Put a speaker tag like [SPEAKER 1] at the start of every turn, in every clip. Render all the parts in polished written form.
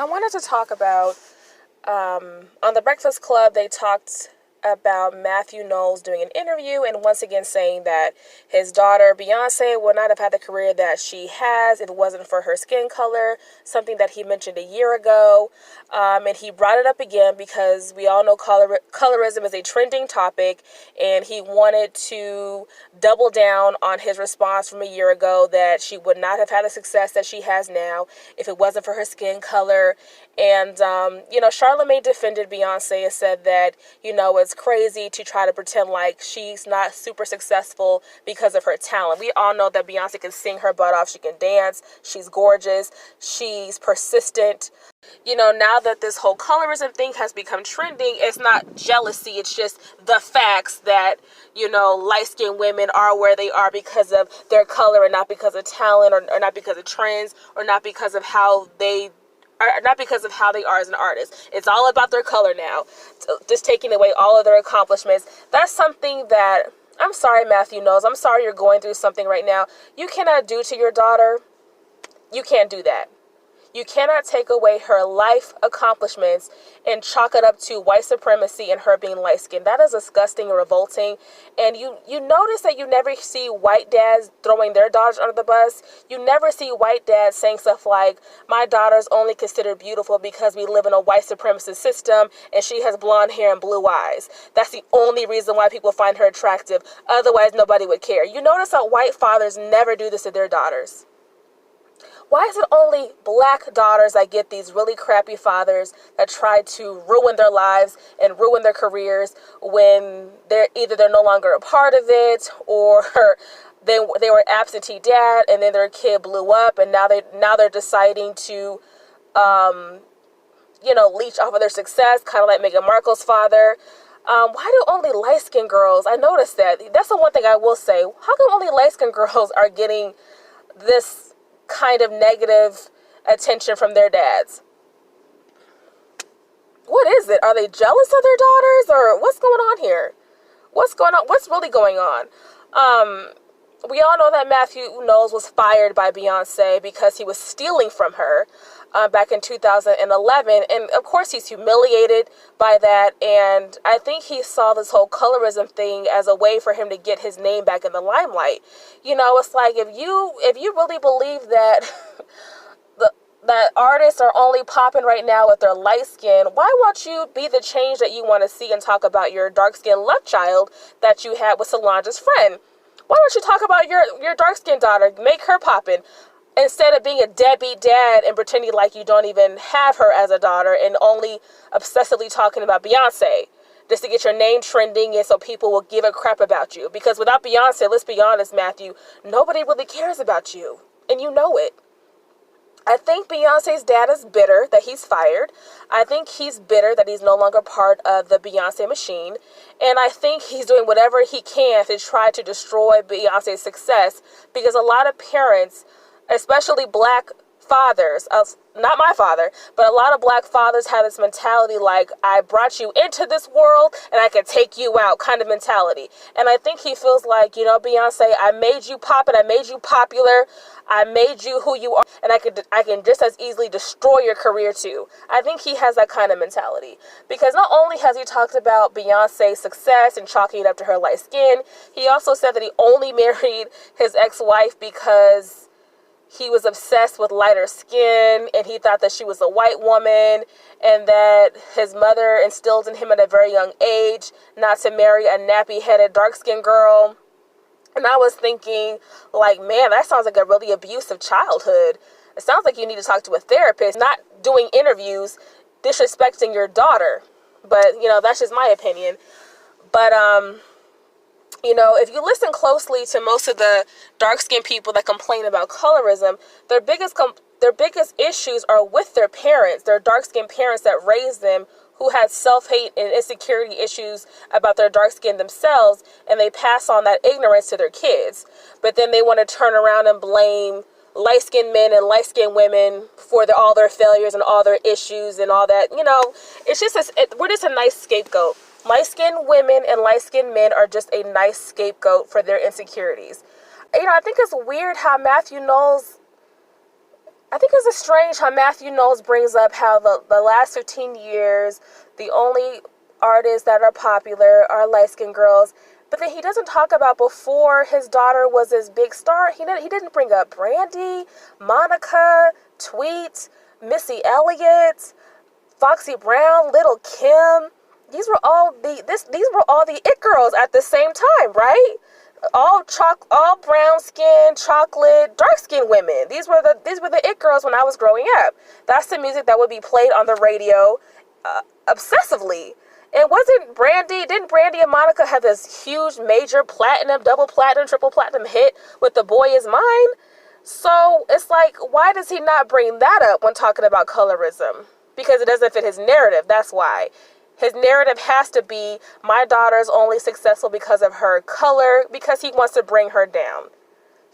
[SPEAKER 1] I wanted to talk about, on the Breakfast Club, they talked about Matthew Knowles doing an interview and once again saying that his daughter Beyonce would not have had the career that she has if it wasn't for her skin color, something that he mentioned a year ago. And he brought it up again because we all know colorism is a trending topic, and he wanted to double down on his response from a year ago that she would not have had the success that she has now if it wasn't for her skin color. And, Charlamagne defended Beyonce and said that, it's crazy to try to pretend like she's not super successful because of her talent. We all know that Beyonce can sing her butt off. She can dance. She's gorgeous. She's persistent. Now that this whole colorism thing has become trending, it's not jealousy. It's just the facts that, light-skinned women are where they are because of their color and not because of talent or not because of trends or not because of how they are as an artist. It's all about their color now, just taking away all of their accomplishments. That's something that, I'm sorry, Matthew Knowles, I'm sorry you're going through something right now. You cannot do to your daughter. You can't do that. You cannot take away her life accomplishments and chalk it up to white supremacy and her being light-skinned. That is disgusting and revolting. And you notice that you never see white dads throwing their daughters under the bus. You never see white dads saying stuff like, my daughter's only considered beautiful because we live in a white supremacist system and she has blonde hair and blue eyes. That's the only reason why people find her attractive. Otherwise, nobody would care. You notice that white fathers never do this to their daughters. Why is it only black daughters that get these really crappy fathers that try to ruin their lives and ruin their careers when they're no longer a part of it, or they were absentee dad and then their kid blew up and now they're deciding to leech off of their success, kind of like Meghan Markle's father. Why do only light-skinned girls? I noticed that. That's the one thing I will say. How come only light-skinned girls are getting this kind of negative attention from their dads? What is it? Are they jealous of their daughters, or what's going on here? What's going on? What's really going on? We all know that Matthew Knowles was fired by Beyonce because he was stealing from her back in 2011. And of course he's humiliated by that. And I think he saw this whole colorism thing as a way for him to get his name back in the limelight. It's like, if you really believe that that artists are only popping right now with their light skin, why won't you be the change that you want to see and talk about your dark-skinned love child that you had with Solange's friend? Why don't you talk about your dark-skinned daughter? Make her poppin'. Instead of being a deadbeat dad and pretending like you don't even have her as a daughter and only obsessively talking about Beyonce just to get your name trending and so people will give a crap about you. Because without Beyonce, let's be honest, Matthew, nobody really cares about you. And you know it. I think Beyonce's dad is bitter that he's fired. I think he's bitter that he's no longer part of the Beyonce machine. And I think he's doing whatever he can to try to destroy Beyonce's success, because a lot of parents, especially black fathers, not my father, but a lot of black fathers have this mentality like, I brought you into this world and I can take you out kind of mentality. And I think he feels like, Beyonce, I made you pop and I made you popular. I made you who you are, and I can just as easily destroy your career too. I think he has that kind of mentality, because not only has he talked about Beyonce's success and chalking it up to her light skin, he also said that he only married his ex-wife because he was obsessed with lighter skin and he thought that she was a white woman, and that his mother instilled in him at a very young age not to marry a nappy-headed dark-skinned girl. And I was thinking, like, man, that sounds like a really abusive childhood. It sounds like you need to talk to a therapist, not doing interviews disrespecting your daughter. But, that's just my opinion. But, if you listen closely to most of the dark-skinned people that complain about colorism, their biggest issues are with their parents, their dark-skinned parents that raised them, who had self-hate and insecurity issues about their dark skin themselves, and they pass on that ignorance to their kids. But then they want to turn around and blame light-skinned men and light-skinned women for all their failures and all their issues and all that. It's just we're just a nice scapegoat. Light-skinned women and light-skinned men are just a nice scapegoat for their insecurities. I think it's weird how Matthew Knowles, I think it's strange how Matthew Knowles brings up how the last 15 years, the only artists that are popular are light-skinned girls. But then he doesn't talk about before his daughter was this big star. He didn't bring up Brandy, Monica, Tweet, Missy Elliott, Foxy Brown, Little Kim. These were all the it girls at the same time, right? All brown skin, chocolate, dark skinned women. These were the it girls when I was growing up. That's the music that would be played on the radio obsessively. And didn't Brandy and Monica have this huge major platinum, double platinum, triple platinum hit with The Boy Is Mine? So it's like, why does he not bring that up when talking about colorism? Because it doesn't fit his narrative, that's why. His narrative has to be, my daughter's only successful because of her color, because he wants to bring her down.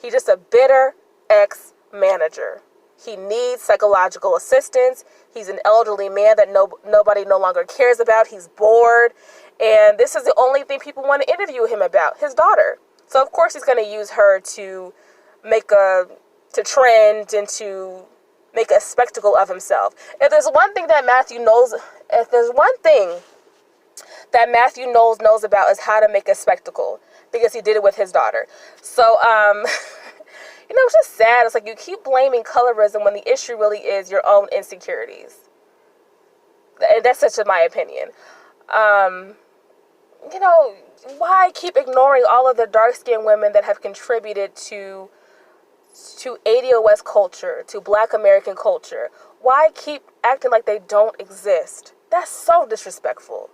[SPEAKER 1] He's just a bitter ex-manager. He needs psychological assistance. He's an elderly man that nobody no longer cares about. He's bored. And this is the only thing people want to interview him about, his daughter. So, of course, he's going to use her to trend and to make a spectacle of himself. If there's one thing that Matthew Knowles knows about, is how to make a spectacle, because he did it with his daughter. So, it's just sad. It's like you keep blaming colorism when the issue really is your own insecurities. And that's such my opinion. Why keep ignoring all of the dark-skinned women that have contributed to ADOS culture, to Black American culture? Why keep acting like they don't exist? That's so disrespectful.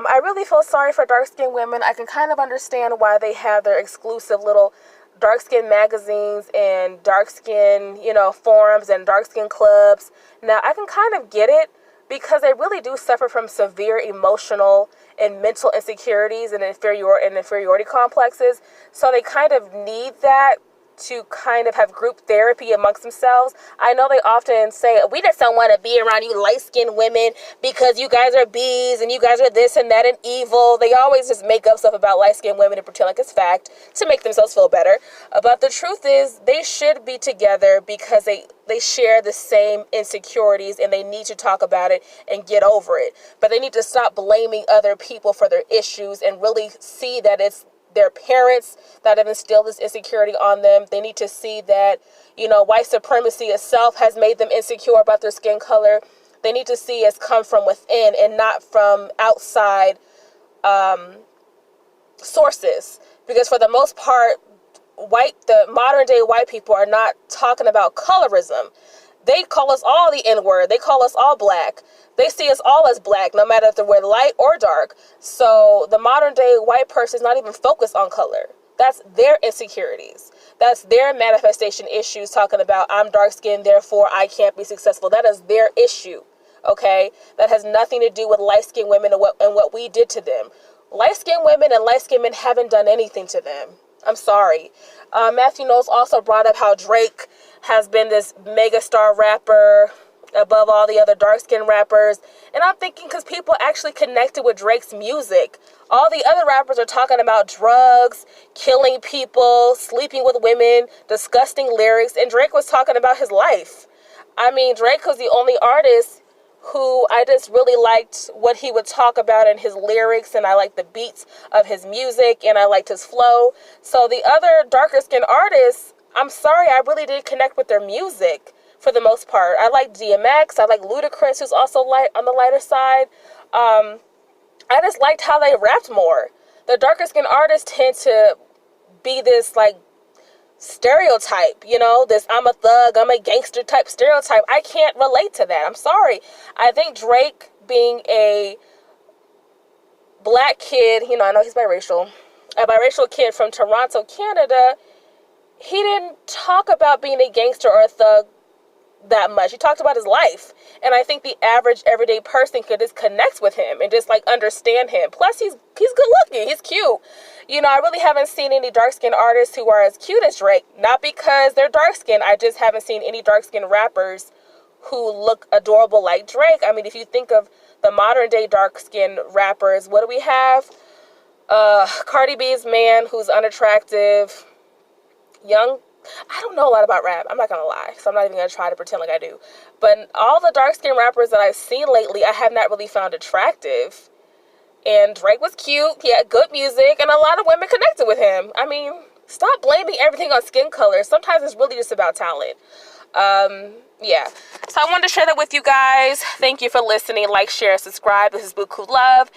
[SPEAKER 1] I really feel sorry for dark-skinned women. I can kind of understand why they have their exclusive little dark-skinned magazines and dark-skinned, forums and dark-skinned clubs. Now, I can kind of get it, because they really do suffer from severe emotional and mental insecurities and inferiority complexes. So they kind of need that to kind of have group therapy amongst themselves. I know they often say, we just don't want to be around you light-skinned women because you guys are bees and you guys are this and that and evil. They always just make up stuff about light-skinned women and pretend like it's fact to make themselves feel better. But the truth is, they should be together because they share the same insecurities and they need to talk about it and get over it. But they need to stop blaming other people for their issues and really see that it's their parents that have instilled this insecurity on them. They need to see that, white supremacy itself has made them insecure about their skin color. They need to see it's come from within and not from outside sources. Because for the most part, the modern day white people are not talking about colorism. They call us all the N-word. They call us all Black. They see us all as Black, no matter if we're light or dark. So the modern day white person is not even focused on color. That's their insecurities. That's their manifestation issues, talking about, I'm dark skinned, therefore I can't be successful. That is their issue, okay? That has nothing to do with light-skinned women and what we did to them. Light-skinned women and light-skinned men haven't done anything to them. I'm sorry. Matthew Knowles also brought up how Drake has been this megastar rapper above all the other dark-skinned rappers. And I'm thinking, because people actually connected with Drake's music. All the other rappers are talking about drugs, killing people, sleeping with women, disgusting lyrics, and Drake was talking about his life. I mean, Drake was the only artist who I just really liked what he would talk about in his lyrics, and I liked the beats of his music, and I liked his flow. So the other darker-skinned artists, I'm sorry, I really didn't connect with their music for the most part. I like DMX, I like Ludacris, who's also light on the lighter side. I just liked how they rapped more. The darker-skinned artists tend to be this, like, stereotype, this I'm a thug, I'm a gangster type stereotype. I can't relate to that. I'm sorry. I think Drake, being a Black kid, I know he's biracial, a biracial kid from Toronto, Canada, he didn't talk about being a gangster or a thug that much. He talked about his life. And I think the average everyday person could just connect with him and just understand him. Plus he's good looking. He's cute. I really haven't seen any dark-skinned artists who are as cute as Drake. Not because they're dark-skinned. I just haven't seen any dark-skinned rappers who look adorable like Drake. I mean, if you think of the modern day dark-skinned rappers, what do we have? Cardi B's man, who's unattractive. young, I don't know a lot about rap. I'm not going to lie. So I'm not even going to try to pretend like I do. But all the dark-skinned rappers that I've seen lately, I have not really found attractive. And Drake was cute. He had good music. And a lot of women connected with him. I mean, stop blaming everything on skin color. Sometimes it's really just about talent. Yeah. So I wanted to share that with you guys. Thank you for listening. Like, share, subscribe. This is Buku Love.